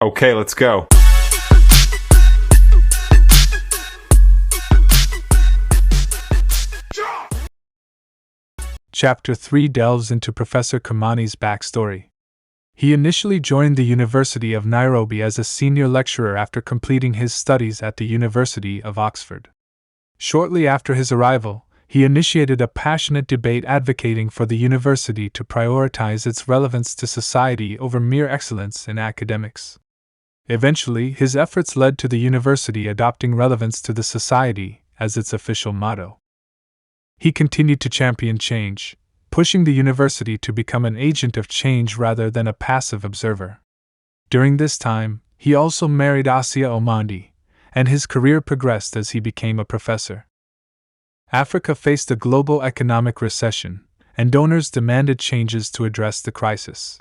Okay, let's go. Chapter 3 delves into Professor Kimani's backstory. He initially joined the University of Nairobi as a senior lecturer after completing his studies at the University of Oxford. Shortly after his arrival, he initiated a passionate debate advocating for the university to prioritize its relevance to society over mere excellence in academics. Eventually, his efforts led to the university adopting relevance to the society as its official motto. He continued to champion change, pushing the university to become an agent of change rather than a passive observer. During this time, he also married Asia Omandi, and his career progressed as he became a professor. Africa faced a global economic recession, and donors demanded changes to address the crisis.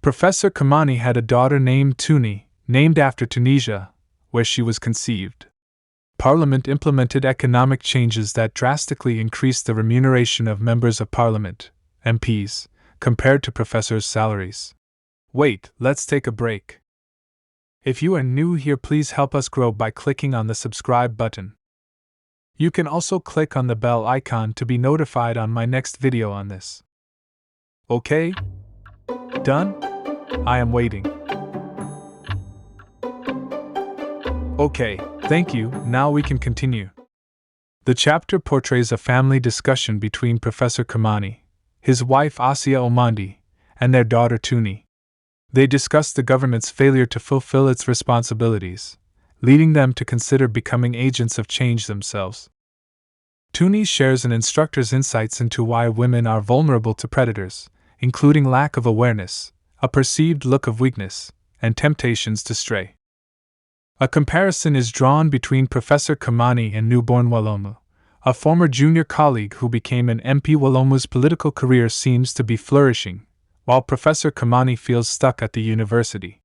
Professor Kimani had a daughter named Tuni, named after Tunisia, where she was conceived. Parliament implemented economic changes that drastically increased the remuneration of members of Parliament, MPs, compared to professors' salaries. Wait, let's take a break. If you are new here, please help us grow by clicking on the subscribe button. You can also click on the bell icon to be notified on my next video on this. Okay? Done? I am waiting. Okay, thank you, now we can continue. The chapter portrays a family discussion between Professor Kimani, his wife Asia Omandi, and their daughter Tuni. They discuss the government's failure to fulfill its responsibilities, leading them to consider becoming agents of change themselves. Tuni shares an instructor's insights into why women are vulnerable to predators, including lack of awareness, a perceived look of weakness, and temptations to stray. A comparison is drawn between Professor Kimani and newborn Walomu, a former junior colleague who became an MP. Walomu's political career seems to be flourishing, while Professor Kimani feels stuck at the university.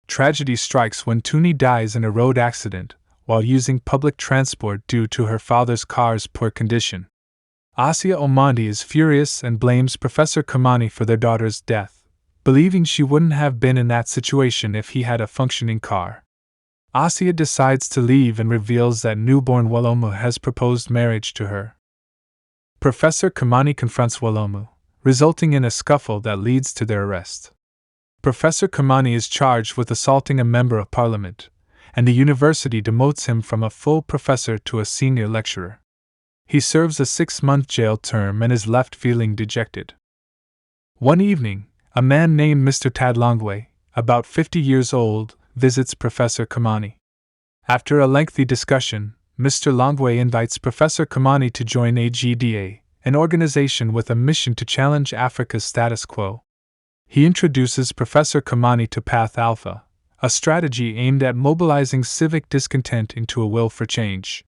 Tragedy strikes when Tuni dies in a road accident while using public transport due to her father's car's poor condition. Asia Omandi is furious and blames Professor Kimani for their daughter's death, believing she wouldn't have been in that situation if he had a functioning car. Asia decides to leave and reveals that newborn Walomu has proposed marriage to her. Professor Kimani confronts Walomu, resulting in a scuffle that leads to their arrest. Professor Kimani is charged with assaulting a member of parliament, and the university demotes him from a full professor to a senior lecturer. He serves a 6-month jail term and is left feeling dejected. One evening, a man named Mr. Tadlongwe, about 50 years old, visits Professor Kimani. After a lengthy discussion, Mr. Longwe invites Professor Kimani to join AGDA, an organization with a mission to challenge Africa's status quo. He introduces Professor Kimani to Path Alpha, a strategy aimed at mobilizing civic discontent into a will for change.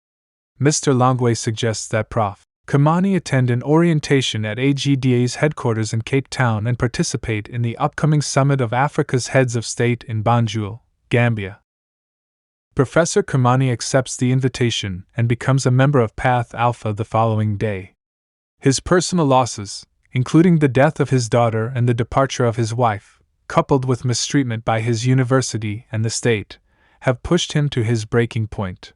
Mr. Longwe suggests that Prof. Kimani attend an orientation at AGDA's headquarters in Cape Town and participate in the upcoming Summit of Africa's Heads of State in Banjul, Gambia. Professor Kimani accepts the invitation and becomes a member of Path Alpha the following day. His personal losses, including the death of his daughter and the departure of his wife, coupled with mistreatment by his university and the state, have pushed him to his breaking point.